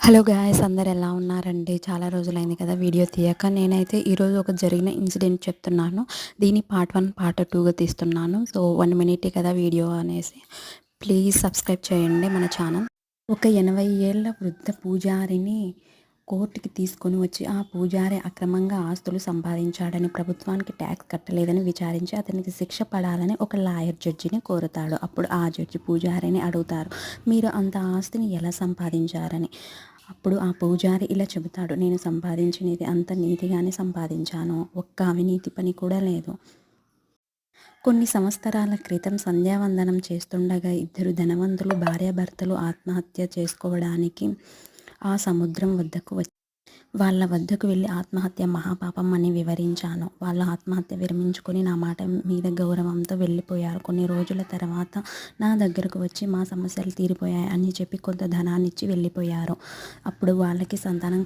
Hello guys, అందరు ఎలా ఉన్నారండి? చాలా రోజులైంది కదా వీడియో తీయక. నేనైతే ఈరోజు ఒక జరిగిన ఇన్సిడెంట్ చెప్తున్నాను. దీని పార్ట్ 1, పార్ట్ 2గా తీస్తున్నాను. సో 1 మినిటే కదా వీడియో అనేసి ప్లీజ్ సబ్స్క్రైబ్ చేయండి మన ఛానల్. ఒక 80 ఏళ్ల వృద్ధ పూజారిని కోర్టుకి తీసుకొని వచ్చి ఆ పూజారి అక్రమంగా ఆస్తులు సంపాదించాడని, ప్రభుత్వానికి ట్యాక్స్ కట్టలేదని విచారించి అతనికి శిక్ష పడాలని ఒక లాయర్ జడ్జిని కోరుతాడు. అప్పుడు ఆ జడ్జి పూజారిని అడుగుతారు, మీరు అంత ఆస్తిని ఎలా సంపాదించారని. అప్పుడు ఆ పూజారి ఇలా చెబుతాడు, నేను సంపాదించినది అంత నీతిగానే సంపాదించాను, ఒక్క అవినీతి పని కూడా లేదు. కొన్ని సంవత్సరాల క్రితం సంధ్యావందనం చేస్తుండగా ఇద్దరు ధనవంతులు భార్యాభర్తలు ఆత్మహత్య చేసుకోవడానికి ఆ సముద్రం వద్దకు వాళ్ళ వద్దకు వెళ్ళి ఆత్మహత్య మహాపాపం అని వివరించాను. వాళ్ళ ఆత్మహత్య విరమించుకొని నా మాట మీద గౌరవంతో వెళ్ళిపోయారు. కొన్ని రోజుల తర్వాత నా దగ్గరకు వచ్చి మా సమస్యలు తీరిపోయాయి అని చెప్పి కొంత ధనాన్నిచ్చి వెళ్ళిపోయారు. అప్పుడు వాళ్ళకి సంతానం